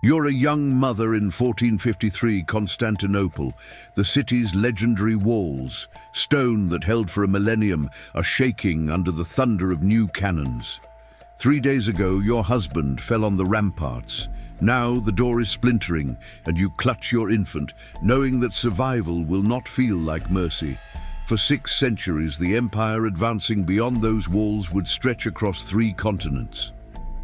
You're a young mother in 1453 Constantinople. The city's legendary walls, stone that held for a millennium, are shaking under the thunder of new cannons. 3 days ago, your husband fell on the ramparts. Now the door is splintering, and you clutch your infant, knowing that survival will not feel like mercy. For 6 centuries, the empire advancing beyond those walls would stretch across 3 continents.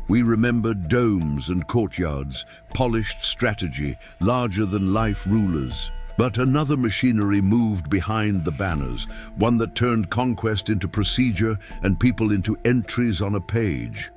We remember domes and courtyards, polished strategy, larger-than-life rulers. But another machinery moved behind the banners, one that turned conquest into procedure and people into entries on a page.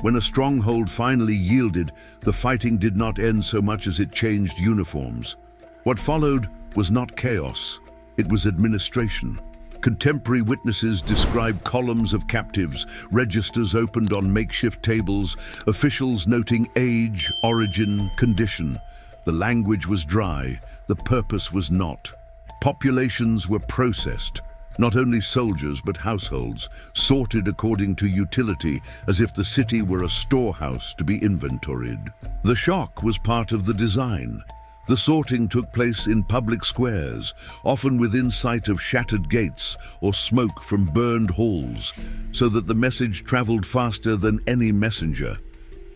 When a stronghold finally yielded, the fighting did not end so much as it changed uniforms. What followed was not chaos, it was administration. Contemporary witnesses describe columns of captives, registers opened on makeshift tables, officials noting age, origin, condition. The language was dry, the purpose was not. Populations were processed, not only soldiers but households, sorted according to utility, as if the city were a storehouse to be inventoried. The shock was part of the design. The sorting took place in public squares, often within sight of shattered gates or smoke from burned halls, so that the message traveled faster than any messenger.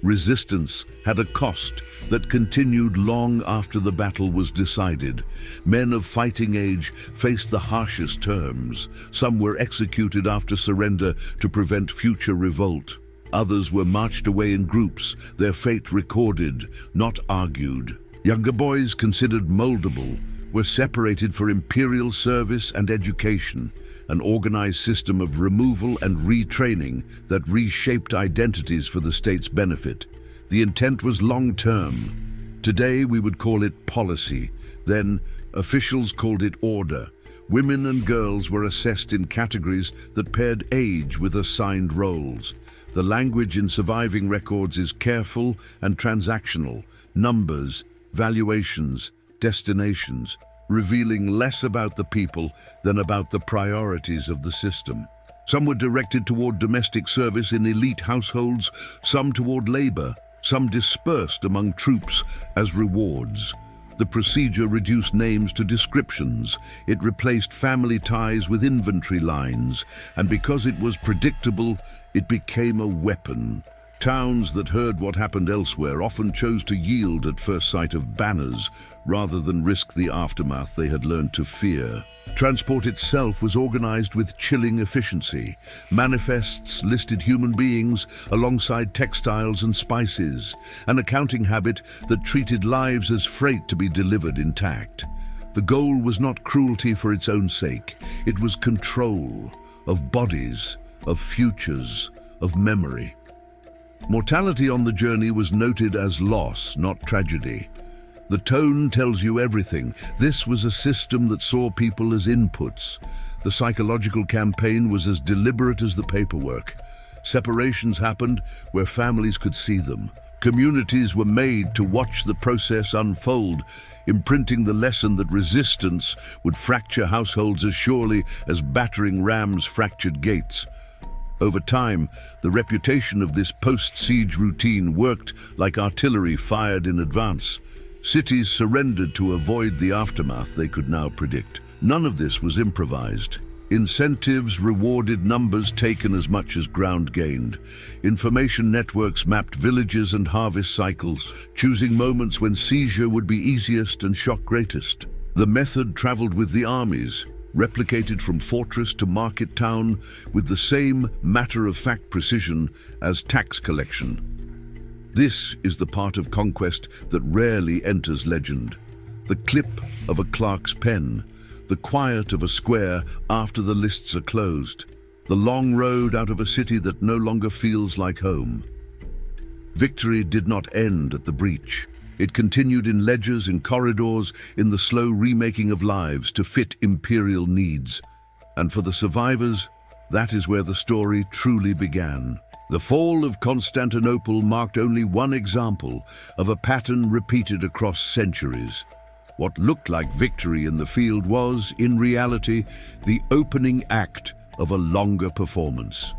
Resistance had a cost that continued long after the battle was decided. Men of fighting age faced the harshest terms. Some were executed after surrender to prevent future revolt. Others were marched away in groups, their fate recorded, not argued. Younger boys, considered moldable, were separated for imperial service and education, an organized system of removal and retraining that reshaped identities for the state's benefit. The intent was long-term. Today we would call it policy. Then officials called it order. Women and girls were assessed in categories that paired age with assigned roles. The language in surviving records is careful and transactional. Numbers, valuations, destinations, revealing less about the people than about the priorities of the system. Some were directed toward domestic service in elite households, some toward labor, some dispersed among troops as rewards. The procedure reduced names to descriptions. It replaced family ties with inventory lines, and because it was predictable, it became a weapon. Towns that heard what happened elsewhere often chose to yield at first sight of banners rather than risk the aftermath they had learned to fear. Transport itself was organized with chilling efficiency. Manifests listed human beings alongside textiles and spices, an accounting habit that treated lives as freight to be delivered intact. The goal was not cruelty for its own sake. It was control of bodies, of futures, of memory. Mortality on the journey was noted as loss, not tragedy. The tone tells you everything. This was a system that saw people as inputs. The psychological campaign was as deliberate as the paperwork. Separations happened where families could see them. Communities were made to watch the process unfold, imprinting the lesson that resistance would fracture households as surely as battering rams fractured gates. Over time, the reputation of this post-siege routine worked like artillery fired in advance. Cities surrendered to avoid the aftermath they could now predict. None of this was improvised. Incentives rewarded numbers taken as much as ground gained. Information networks mapped villages and harvest cycles, choosing moments when seizure would be easiest and shock greatest. The method traveled with the armies, replicated from fortress to market town with the same matter-of-fact precision as tax collection. This is the part of conquest that rarely enters legend. The clip of a clerk's pen, the quiet of a square after the lists are closed, the long road out of a city that no longer feels like home. Victory did not end at the breach. It continued in ledgers, in corridors, in the slow remaking of lives to fit imperial needs. And for the survivors, that is where the story truly began. The fall of Constantinople marked only one example of a pattern repeated across centuries. What looked like victory in the field was, in reality, the opening act of a longer performance.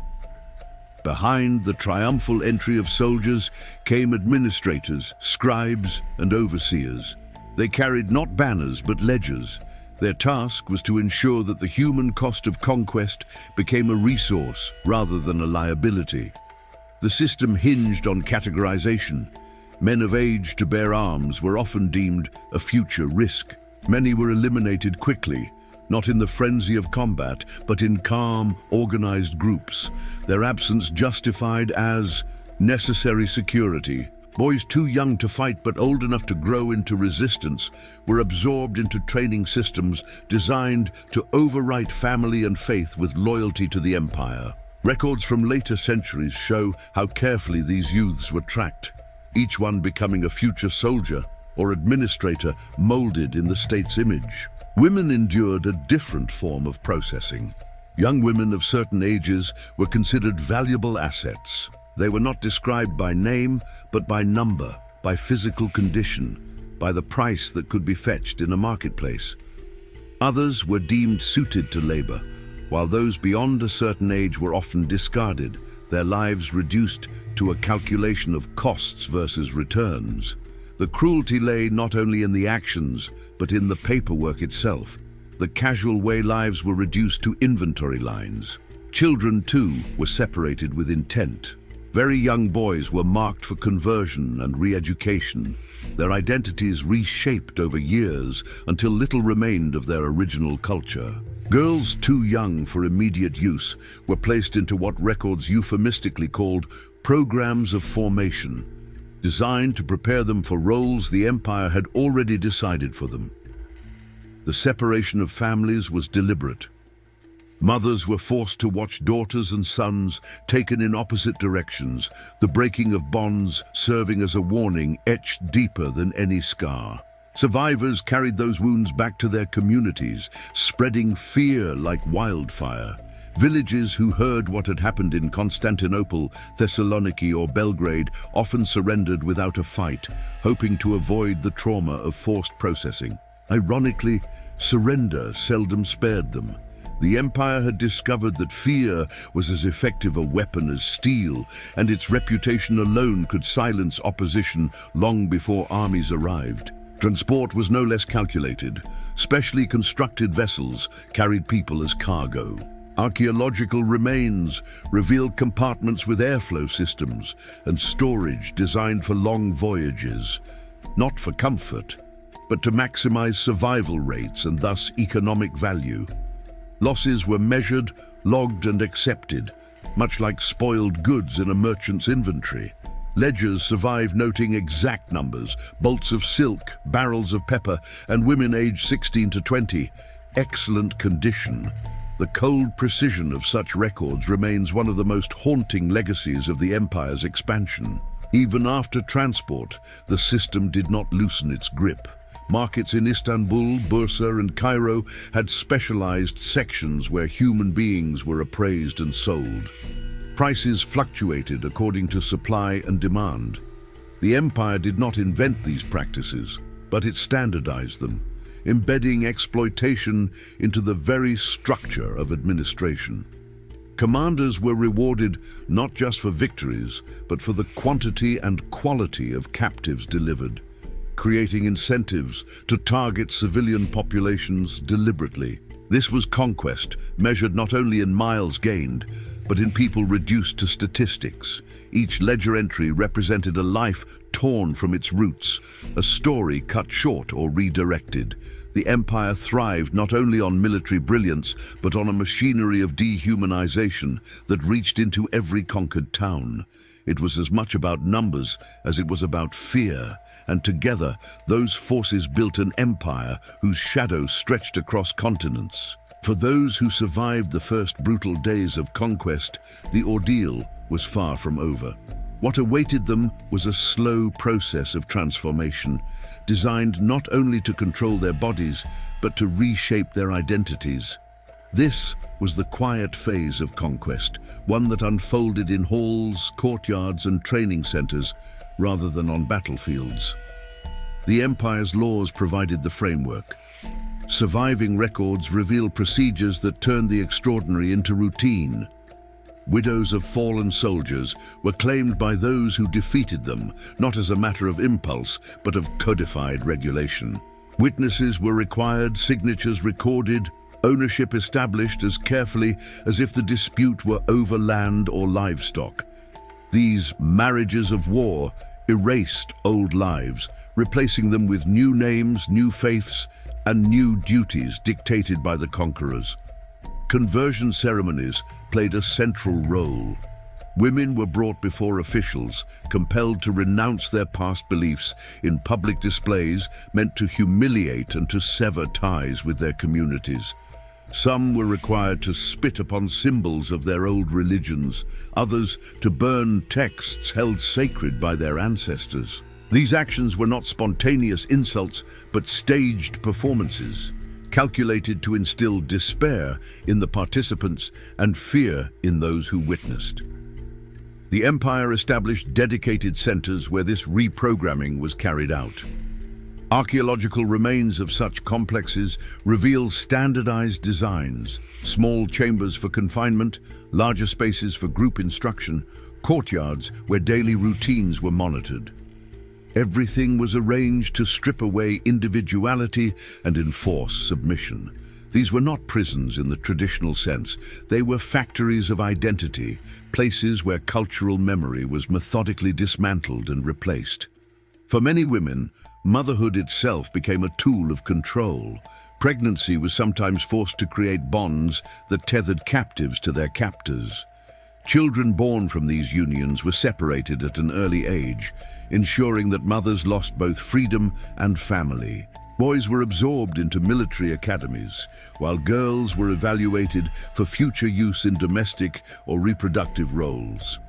Behind the triumphal entry of soldiers came administrators, scribes, and overseers. They carried not banners but ledgers. Their task was to ensure that the human cost of conquest became a resource rather than a liability. The system hinged on categorization. Men of age to bear arms were often deemed a future risk. Many were eliminated quickly, not in the frenzy of combat, but in calm, organized groups, their absence justified as necessary security. Boys too young to fight but old enough to grow into resistance were absorbed into training systems designed to overwrite family and faith with loyalty to the empire. Records from later centuries show how carefully these youths were tracked, each one becoming a future soldier or administrator molded in the state's image. Women endured a different form of processing. Young women of certain ages were considered valuable assets. They were not described by name, but by number, by physical condition, by the price that could be fetched in a marketplace. Others were deemed suited to labor, while those beyond a certain age were often discarded, their lives reduced to a calculation of costs versus returns. The cruelty lay not only in the actions, but in the paperwork itself. The casual way lives were reduced to inventory lines. Children, too, were separated with intent. Very young boys were marked for conversion and re-education, their identities reshaped over years until little remained of their original culture. Girls too young for immediate use were placed into what records euphemistically called programs of formation, designed to prepare them for roles the empire had already decided for them. The separation of families was deliberate. Mothers were forced to watch daughters and sons taken in opposite directions, the breaking of bonds serving as a warning etched deeper than any scar. Survivors carried those wounds back to their communities, spreading fear like wildfire. Villages who heard what had happened in Constantinople, Thessaloniki, or Belgrade often surrendered without a fight, hoping to avoid the trauma of forced processing. Ironically, surrender seldom spared them. The empire had discovered that fear was as effective a weapon as steel, and its reputation alone could silence opposition long before armies arrived. Transport was no less calculated. Specially constructed vessels carried people as cargo. Archaeological remains revealed compartments with airflow systems and storage designed for long voyages, not for comfort, but to maximize survival rates and thus economic value. Losses were measured, logged, and accepted, much like spoiled goods in a merchant's inventory. Ledgers survive noting exact numbers, bolts of silk, barrels of pepper, and women aged 16 to 20. Excellent condition. The cold precision of such records remains one of the most haunting legacies of the empire's expansion. Even after transport, the system did not loosen its grip. Markets in Istanbul, Bursa, and Cairo had specialized sections where human beings were appraised and sold. Prices fluctuated according to supply and demand. The empire did not invent these practices, but it standardized them, embedding exploitation into the very structure of administration. Commanders were rewarded not just for victories, but for the quantity and quality of captives delivered, creating incentives to target civilian populations deliberately. This was conquest, measured not only in miles gained, but in people reduced to statistics. Each ledger entry represented a life torn from its roots, a story cut short or redirected. The empire thrived not only on military brilliance, but on a machinery of dehumanization that reached into every conquered town. It was as much about numbers as it was about fear, and together those forces built an empire whose shadow stretched across continents. For those who survived the first brutal days of conquest, the ordeal was far from over. What awaited them was a slow process of transformation, designed not only to control their bodies, but to reshape their identities. This was the quiet phase of conquest, one that unfolded in halls, courtyards, and training centers, rather than on battlefields. The empire's laws provided the framework. Surviving records reveal procedures that turned the extraordinary into routine. Widows of fallen soldiers were claimed by those who defeated them, not as a matter of impulse, but of codified regulation. Witnesses were required, signatures recorded, ownership established as carefully as if the dispute were over land or livestock. These marriages of war erased old lives, replacing them with new names, new faiths, and new duties dictated by the conquerors. Conversion ceremonies played a central role. Women were brought before officials, compelled to renounce their past beliefs in public displays meant to humiliate and to sever ties with their communities. Some were required to spit upon symbols of their old religions, others to burn texts held sacred by their ancestors. These actions were not spontaneous insults, but staged performances, calculated to instill despair in the participants and fear in those who witnessed. The empire established dedicated centers where this reprogramming was carried out. Archaeological remains of such complexes reveal standardized designs, small chambers for confinement, larger spaces for group instruction, courtyards where daily routines were monitored. Everything was arranged to strip away individuality and enforce submission. These were not prisons in the traditional sense. They were factories of identity, places where cultural memory was methodically dismantled and replaced. For many women, motherhood itself became a tool of control. Pregnancy was sometimes forced to create bonds that tethered captives to their captors. Children born from these unions were separated at an early age, ensuring that mothers lost both freedom and family. Boys were absorbed into military academies, while girls were evaluated for future use in domestic or reproductive roles.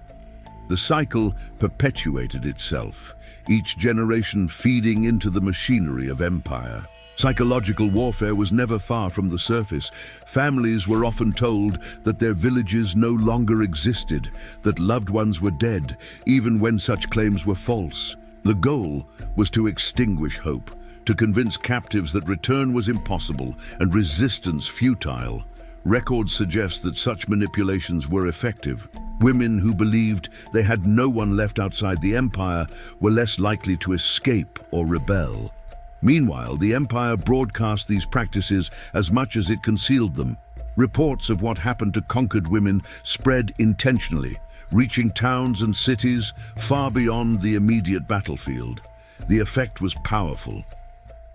The cycle perpetuated itself, each generation feeding into the machinery of empire. Psychological warfare was never far from the surface. Families were often told that their villages no longer existed, that loved ones were dead, even when such claims were false. The goal was to extinguish hope, to convince captives that return was impossible and resistance futile. Records suggest that such manipulations were effective. Women who believed they had no one left outside the empire were less likely to escape or rebel. Meanwhile, the empire broadcast these practices as much as it concealed them. Reports of what happened to conquered women spread intentionally, reaching towns and cities far beyond the immediate battlefield. The effect was powerful.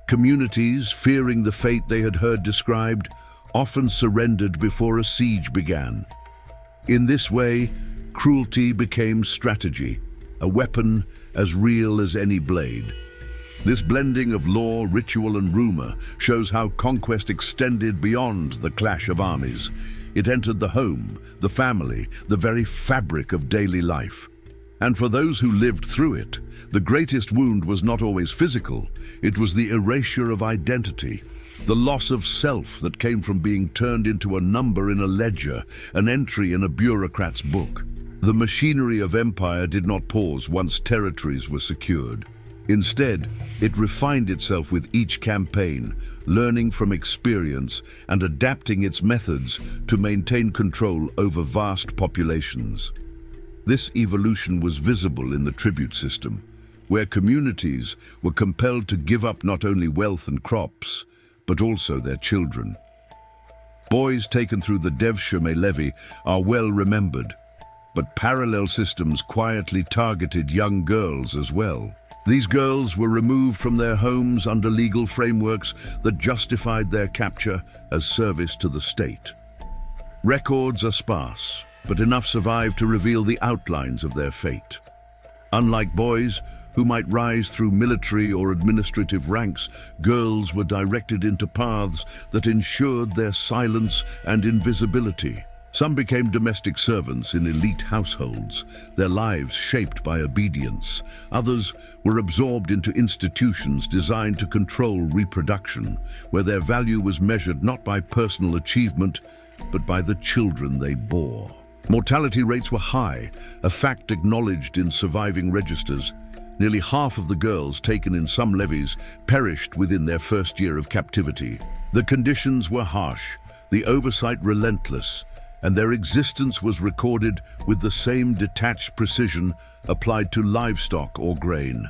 Communities, fearing the fate they had heard described, often surrendered before a siege began. In this way, cruelty became strategy, a weapon as real as any blade. This blending of law, ritual, and rumor shows how conquest extended beyond the clash of armies. It entered the home, the family, the very fabric of daily life. And for those who lived through it, the greatest wound was not always physical. It was the erasure of identity, the loss of self that came from being turned into a number in a ledger, an entry in a bureaucrat's book. The machinery of empire did not pause once territories were secured. Instead, it refined itself with each campaign, learning from experience and adapting its methods to maintain control over vast populations. This evolution was visible in the tribute system, where communities were compelled to give up not only wealth and crops, but also their children. Boys taken through the Devshirme levy are well remembered, but parallel systems quietly targeted young girls as well. These girls were removed from their homes under legal frameworks that justified their capture as service to the state. Records are sparse, but enough survive to reveal the outlines of their fate. Unlike boys, who might rise through military or administrative ranks, girls were directed into paths that ensured their silence and invisibility. Some became domestic servants in elite households, their lives shaped by obedience. Others were absorbed into institutions designed to control reproduction, where their value was measured not by personal achievement, but by the children they bore. Mortality rates were high, a fact acknowledged in surviving registers. Nearly half of the girls taken in some levies perished within their first year of captivity. The conditions were harsh, the oversight relentless, and their existence was recorded with the same detached precision applied to livestock or grain.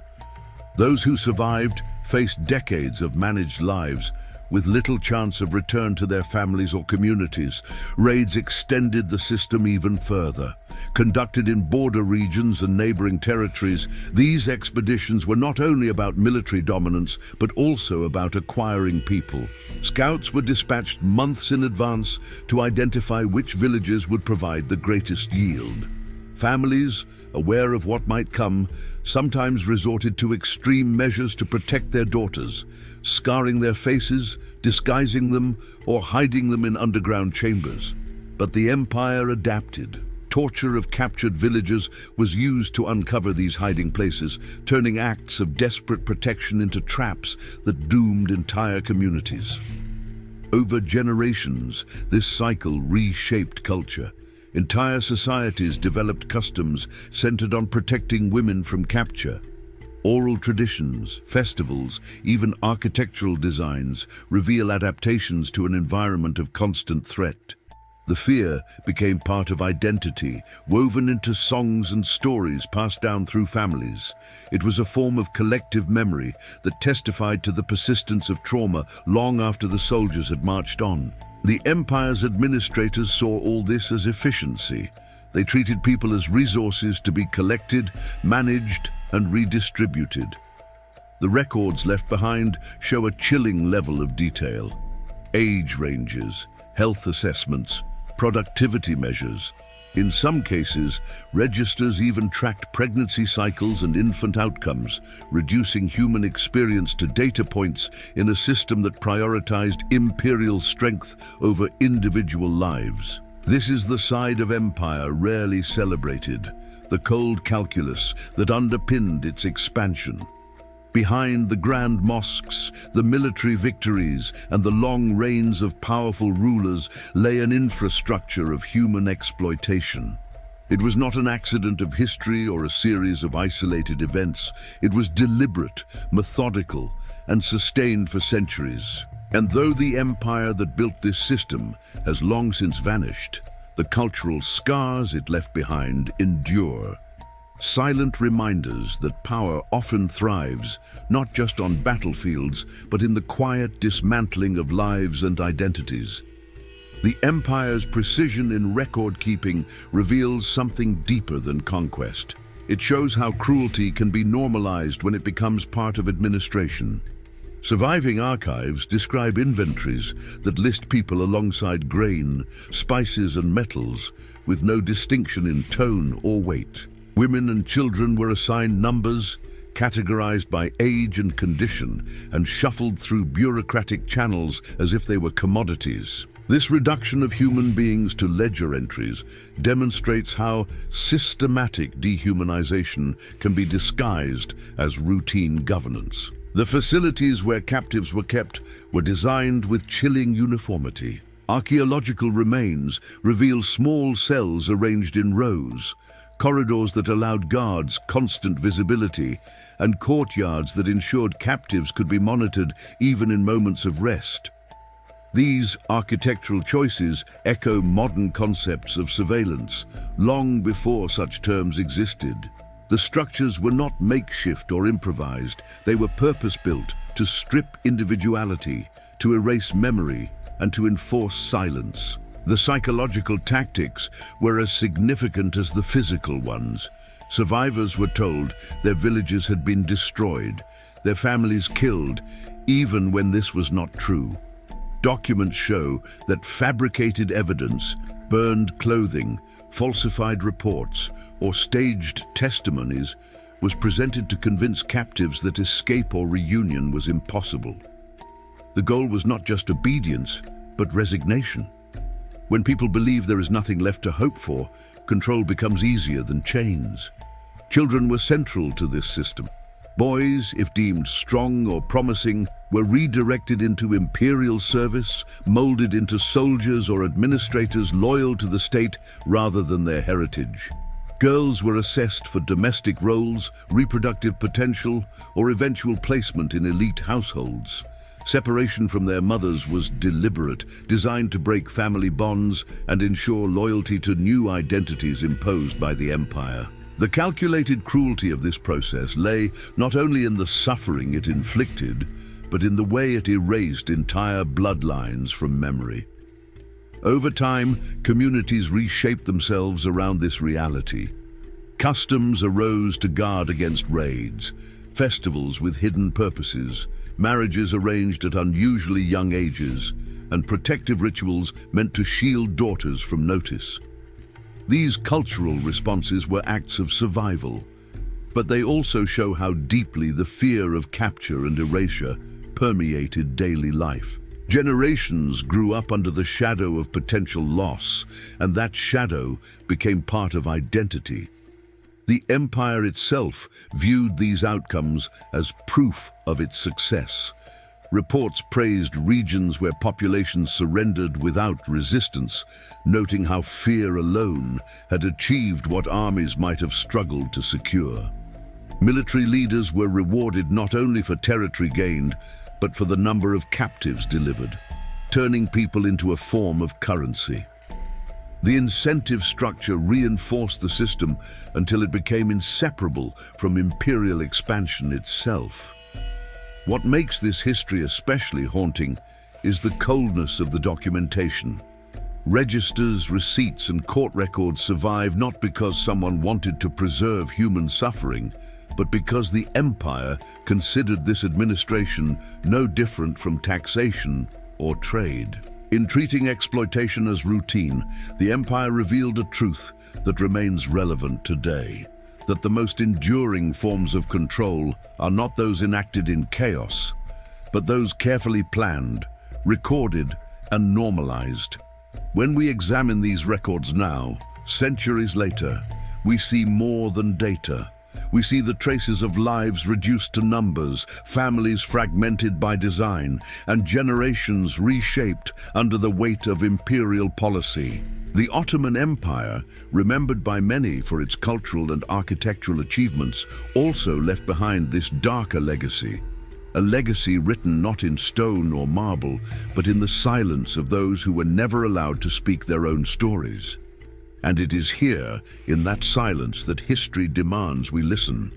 Those who survived faced decades of managed lives with little chance of return to their families or communities. Raids extended the system even further. Conducted in border regions and neighboring territories, these expeditions were not only about military dominance, but also about acquiring people. Scouts were dispatched months in advance to identify which villages would provide the greatest yield. Families, aware of what might come, sometimes resorted to extreme measures to protect their daughters, scarring their faces, disguising them, or hiding them in underground chambers. But the empire adapted. Torture of captured villages was used to uncover these hiding places, turning acts of desperate protection into traps that doomed entire communities. Over generations, this cycle reshaped culture. Entire societies developed customs centered on protecting women from capture. Oral traditions, festivals, even architectural designs reveal adaptations to an environment of constant threat. The fear became part of identity, woven into songs and stories passed down through families. It was a form of collective memory that testified to the persistence of trauma long after the soldiers had marched on. The empire's administrators saw all this as efficiency. They treated people as resources to be collected, managed, and redistributed. The records left behind show a chilling level of detail. Age ranges, health assessments, productivity measures. In some cases, registers even tracked pregnancy cycles and infant outcomes, reducing human experience to data points in a system that prioritized imperial strength over individual lives. This is the side of empire rarely celebrated, the cold calculus that underpinned its expansion. Behind the grand mosques, the military victories, and the long reigns of powerful rulers lay an infrastructure of human exploitation. It was not an accident of history or a series of isolated events. It was deliberate, methodical, and sustained for centuries. And though the empire that built this system has long since vanished, the cultural scars it left behind endure. Silent reminders that power often thrives, not just on battlefields, but in the quiet dismantling of lives and identities. The empire's precision in record-keeping reveals something deeper than conquest. It shows how cruelty can be normalized when it becomes part of administration. Surviving archives describe inventories that list people alongside grain, spices, and metals, with no distinction in tone or weight. Women and children were assigned numbers, categorized by age and condition, and shuffled through bureaucratic channels as if they were commodities. This reduction of human beings to ledger entries demonstrates how systematic dehumanization can be disguised as routine governance. The facilities where captives were kept were designed with chilling uniformity. Archaeological remains reveal small cells arranged in rows, corridors that allowed guards constant visibility, and courtyards that ensured captives could be monitored even in moments of rest. These architectural choices echo modern concepts of surveillance, long before such terms existed. The structures were not makeshift or improvised. They were purpose-built to strip individuality, to erase memory, and to enforce silence. The psychological tactics were as significant as the physical ones. Survivors were told their villages had been destroyed, their families killed, even when this was not true. Documents show that fabricated evidence, burned clothing, falsified reports, or staged testimonies was presented to convince captives that escape or reunion was impossible. The goal was not just obedience, but resignation. When people believe there is nothing left to hope for, control becomes easier than chains. Children were central to this system. Boys, if deemed strong or promising, were redirected into imperial service, molded into soldiers or administrators loyal to the state rather than their heritage. Girls were assessed for domestic roles, reproductive potential, or eventual placement in elite households. Separation from their mothers was deliberate, designed to break family bonds and ensure loyalty to new identities imposed by the empire. The calculated cruelty of this process lay not only in the suffering it inflicted, but in the way it erased entire bloodlines from memory. Over time, communities reshaped themselves around this reality. Customs arose to guard against raids, festivals with hidden purposes, marriages arranged at unusually young ages, and protective rituals meant to shield daughters from notice. These cultural responses were acts of survival, but they also show how deeply the fear of capture and erasure permeated daily life. Generations grew up under the shadow of potential loss, and that shadow became part of identity. The empire itself viewed these outcomes as proof of its success. Reports praised regions where populations surrendered without resistance, noting how fear alone had achieved what armies might have struggled to secure. Military leaders were rewarded not only for territory gained, but for the number of captives delivered, turning people into a form of currency. The incentive structure reinforced the system until it became inseparable from imperial expansion itself. What makes this history especially haunting is the coldness of the documentation. Registers, receipts, and court records survive not because someone wanted to preserve human suffering, but because the empire considered this administration no different from taxation or trade. In treating exploitation as routine, the empire revealed a truth that remains relevant today: that the most enduring forms of control are not those enacted in chaos, but those carefully planned, recorded, and normalized. When we examine these records now, centuries later, we see more than data. We see the traces of lives reduced to numbers, families fragmented by design, and generations reshaped under the weight of imperial policy. The Ottoman Empire, remembered by many for its cultural and architectural achievements, also left behind this darker legacy. A legacy written not in stone or marble, but in the silence of those who were never allowed to speak their own stories. And it is here, in that silence, that history demands we listen.